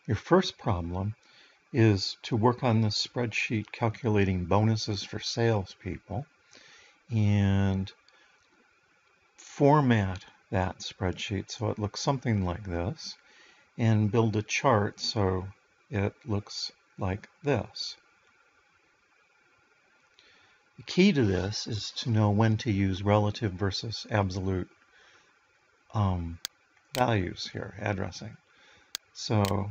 Your first problem is to work on this spreadsheet calculating bonuses for salespeople and format that spreadsheet so it looks something like this, and build a chart so it looks like this. The key to this is to know when to use relative versus absolute values here, addressing. So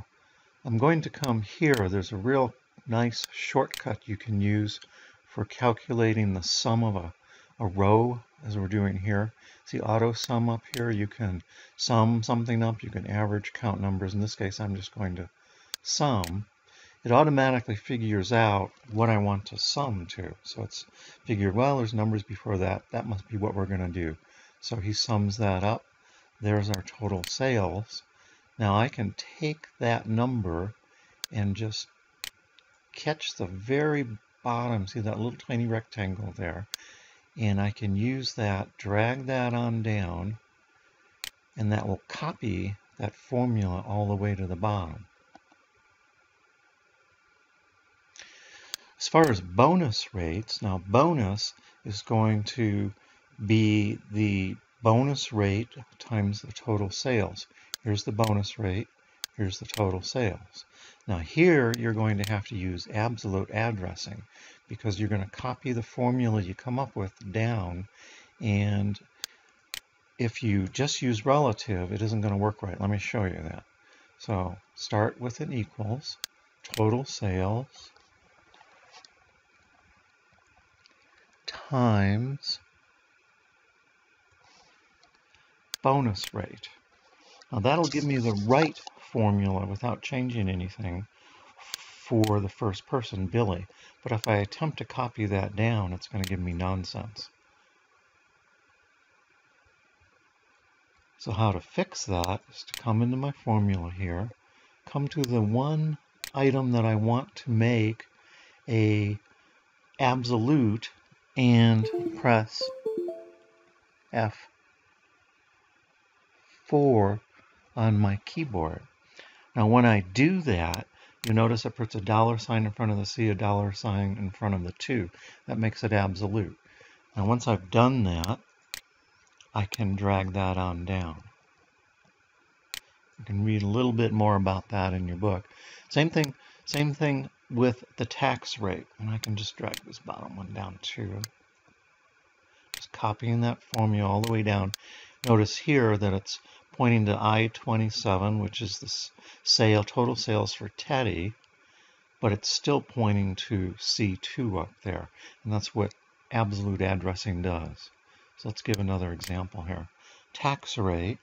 I'm going to come here. There's a real nice shortcut you can use for calculating the sum of a row, as we're doing here. See auto sum up here? You can sum something up, you can average, count numbers. In this case, I'm just going to sum. It automatically figures out what I want to sum to. So it's figured, well, there's numbers before that. That must be what we're going to do. So he sums that up. There's our total sales. Now I can take that number and just catch the very bottom. See that little tiny rectangle there? And I can use that, drag that on down, and that will copy that formula all the way to the bottom. As far as bonus rates, now bonus is going to be the bonus rate times the total sales. Here's the bonus rate, here's the total sales. Now here you're going to have to use absolute addressing because you're going to copy the formula you come up with down, and if you just use relative, it isn't going to work right. Let me show you that. So start with an equals, total sales times bonus rate. Now that'll give me the right formula without changing anything for the first person, Billy. But if I attempt to copy that down, it's going to give me nonsense. So how to fix that is to come into my formula here, come to the one item that I want to make a absolute, and press F4 on my keyboard. Now when I do that, you notice it puts a $sign in front of the C, a $sign in front of the 2. That makes it absolute. Now once I've done that, I can drag that on down. You can read a little bit more about that in your book. Same thing with the tax rate. And I can just drag this bottom one down too. Just copying that formula all the way down. Notice here that it's pointing to I-27, which is the total sales for Teddy, but it's still pointing to C2 up there, and that's what absolute addressing does. So let's give another example here. Tax rate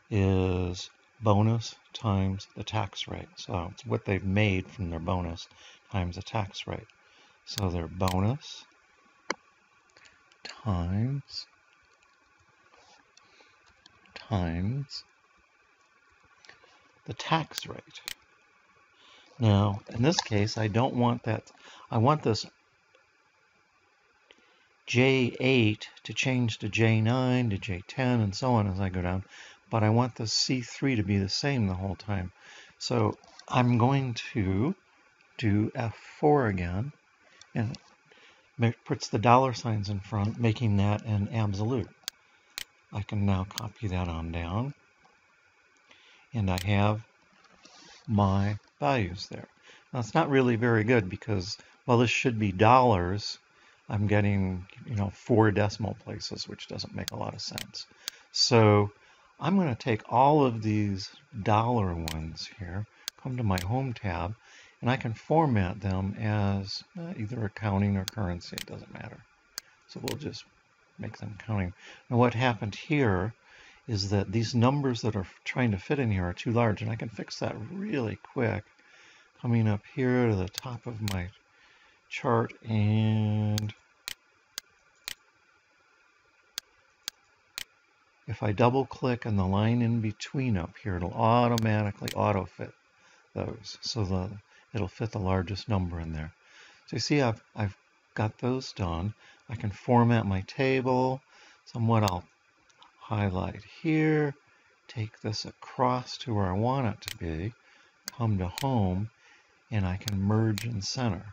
is bonus times the tax rate. So it's what they've made from their bonus times the tax rate. So their bonus times the tax rate. Now, in this case, I don't want that. I want this J8 to change to J9 to J10 and so on as I go down, but I want the C3 to be the same the whole time. So I'm going to do F4 again, and it puts the $signs in front, making that an absolute. I can now copy that on down, and I have my values there. Now it's not really very good because, well, this should be dollars. I'm getting, 4 decimal places, which doesn't make a lot of sense. So I'm going to take all of these dollar ones here, come to my home tab, and I can format them as either accounting or currency. It doesn't matter. So we'll just make them counting. Now what happened here is that these numbers that are trying to fit in here are too large, and I can fix that really quick. Coming up here to the top of my chart, and if I double click on the line in between up here, it'll automatically auto fit those, so it'll fit the largest number in there. So you see I've got those done. I can format my table somewhat. I'll highlight here, take this across to where I want it to be, come to home and I can merge and center.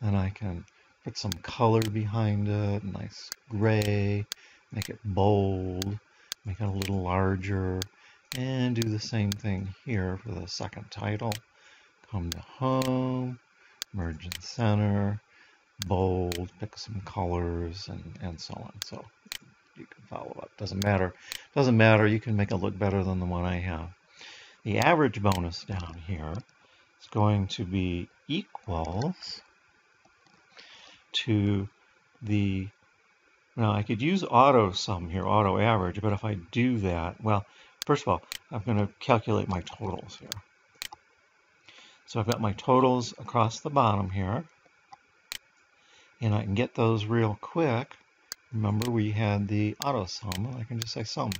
Then I can put some color behind it, nice gray, make it bold, make it a little larger, and do the same thing here for the second title. Come to home, merge and center, bold, pick some colors, and so on. So you can follow up. Doesn't matter. You can make it look better than the one I have. The average bonus down here is going to be equals to the, now I could use auto sum here, auto average, but if I do that, well, first of all, I'm going to calculate my totals here. So I've got my totals across the bottom here, and I can get those real quick. Remember, we had the auto sum. I can just say sum.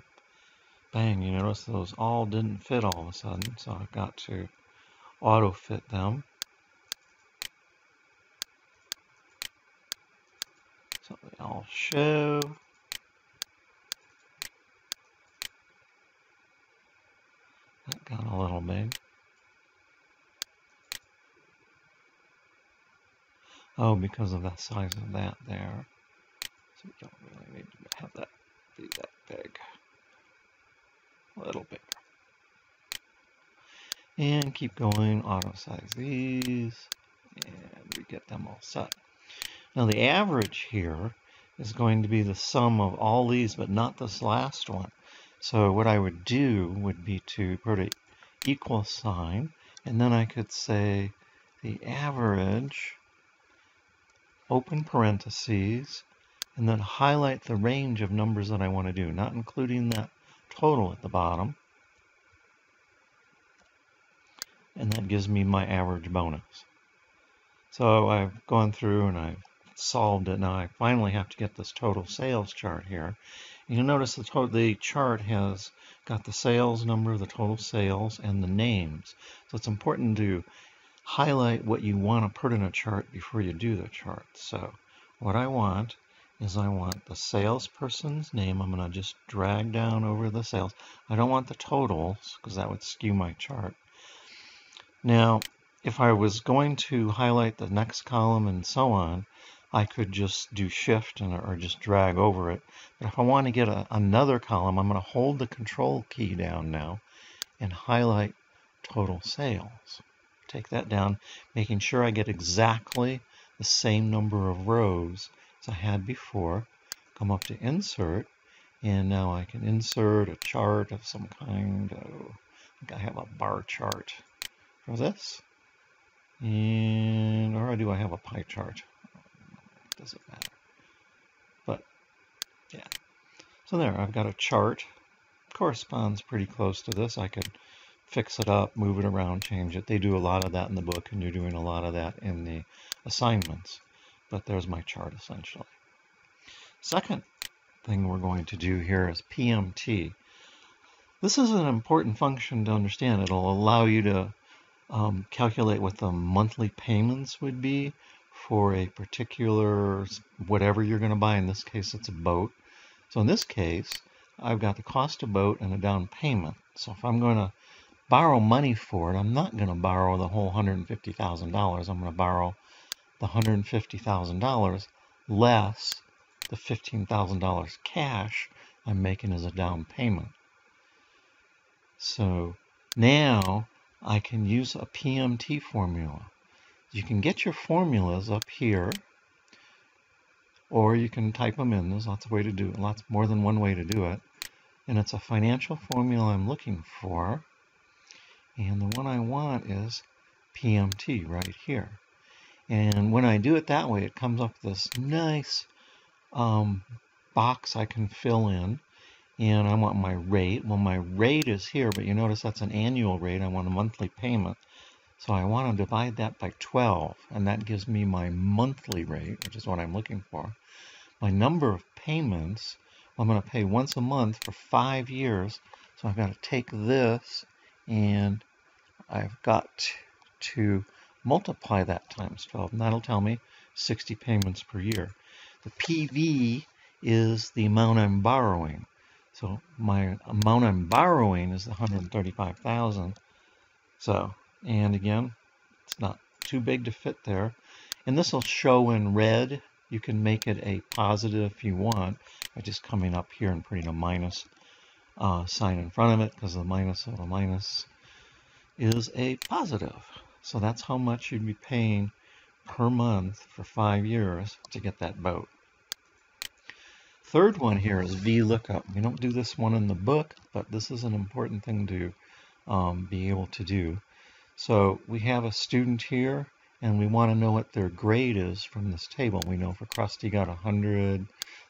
Bang, you notice those all didn't fit all of a sudden, so I've got to auto fit them. So they all show. That got a little big. Oh, because of the size of that there. So we don't really need to have that be that big. A little bigger. And keep going, auto size these, and we get them all set. Now the average here is going to be the sum of all these, but not this last one. So what I would do would be to put an equal sign, and then I could say the average, open parentheses, and then highlight the range of numbers that I want to do, not including that total at the bottom. And that gives me my average bonus. So I've gone through and I've solved it. Now I finally have to get this total sales chart here. You'll notice the chart has got the sales number, the total sales, and the names. So it's important to highlight what you want to put in a chart before you do the chart. So what I want is I want the salesperson's name. I'm going to just drag down over the sales. I don't want the totals because that would skew my chart. Now, if I was going to highlight the next column and so on, I could just do shift or just drag over it. But if I want to get another column, I'm going to hold the control key down now and highlight total sales. Take that down, making sure I get exactly the same number of rows as I had before. Come up to insert, and now I can insert a chart of some kind. Oh, I think I have a bar chart for this. And, or do I have a pie chart? It doesn't matter. But, yeah. So there, I've got a chart. Corresponds pretty close to this. I could fix it up, move it around, change it. They do a lot of that in the book, and you're doing a lot of that in the assignments. But there's my chart, essentially. Second thing we're going to do here is PMT. This is an important function to understand. It'll allow you to calculate what the monthly payments would be for a particular, whatever you're going to buy. In this case, it's a boat. So in this case, I've got the cost of boat and a down payment. So if I'm going to borrow money for it, I'm not going to borrow the whole $150,000. I'm going to borrow the $150,000 less the $15,000 cash I'm making as a down payment. So now I can use a PMT formula. You can get your formulas up here, or you can type them in. There's lots of ways to do it, lots more than one way to do it. And it's a financial formula I'm looking for. And the one I want is PMT right here. And when I do it that way, it comes up with this nice box I can fill in. And I want my rate. Well, my rate is here, but you notice that's an annual rate. I want a monthly payment. So I want to divide that by 12, and that gives me my monthly rate, which is what I'm looking for. My number of payments, well, I'm going to pay once a month for 5 years. So I've got to take this, and I've got to multiply that times 12, and that'll tell me 60 payments per year. The PV is the amount I'm borrowing. So my amount I'm borrowing is the $135,000. So, and again, it's not too big to fit there. And this will show in red. You can make it a positive if you want by just coming up here and putting a minus sign in front of it, because the minus of a minus is a positive. So that's how much you'd be paying per month for 5 years to get that boat. Third one here is VLOOKUP. We don't do this one in the book, but this is an important thing to be able to do. So we have a student here, and we want to know what their grade is from this table. We know for Krusty got 100,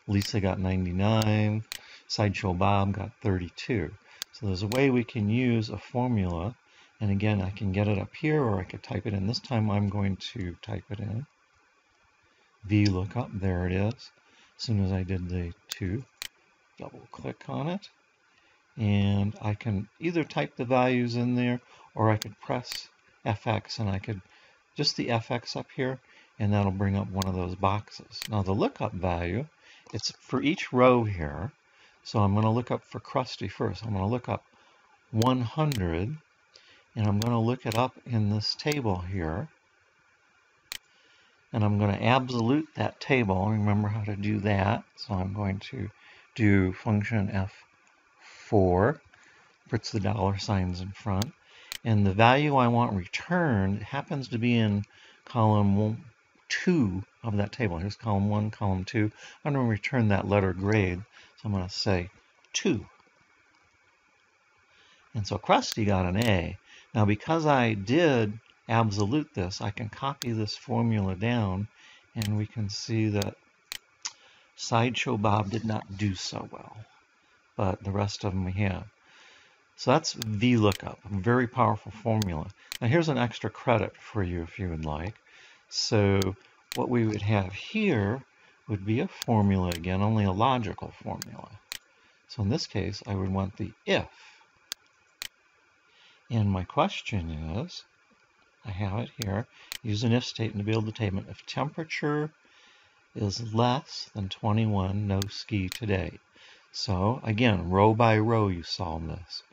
Lisa got 99, Sideshow Bob got 32. So there's a way we can use a formula, and again, I can get it up here, or I could type it in. This time I'm going to type it in. VLOOKUP, there it is. As soon as I did the 2, double click on it, and I can either type the values in there, or I could press FX, and I could just the FX up here, and that'll bring up one of those boxes. Now the lookup value, it's for each row here, so I'm going to look up for Krusty first. I'm going to look up 100, and I'm going to look it up in this table here, and I'm going to absolute that table. Remember how to do that. So I'm going to do function F4, puts the dollar signs in front, and the value I want returned happens to be in column 2 of that table. Here's column 1, column 2. I'm going to return that letter grade, so I'm going to say 2. And so Krusty got an A. Now because I did absolute this, I can copy this formula down, and we can see that Sideshow Bob did not do so well, but the rest of them we have. So that's VLOOKUP, a very powerful formula. Now here's an extra credit for you if you would like. So what we would have here would be a formula again, only a logical formula. So in this case, I would want the if. And my question is, I have it here, use an if statement to build the statement. If temperature is less than 21, no ski today. So again, row by row you solve this.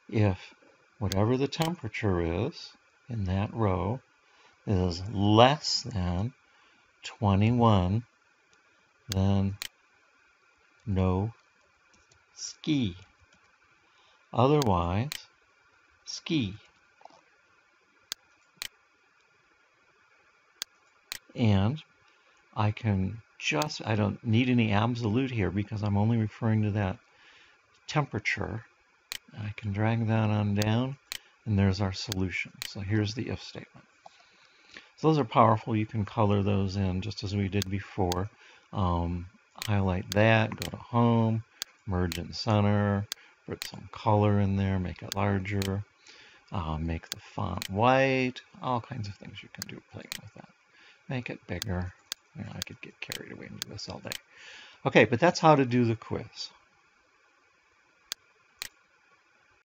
If whatever the temperature is in that row is less than 21, then no ski. Otherwise, ski. And I don't need any absolute here because I'm only referring to that temperature. I can drag that on down, and there's our solution. So here's the if statement. So those are powerful. You can color those in just as we did before. Highlight that, go to home, merge in center, put some color in there, make it larger, make the font white, all kinds of things you can do playing with that. Make it bigger. You know, I could get carried away and do this all day. Okay, but that's how to do the quiz.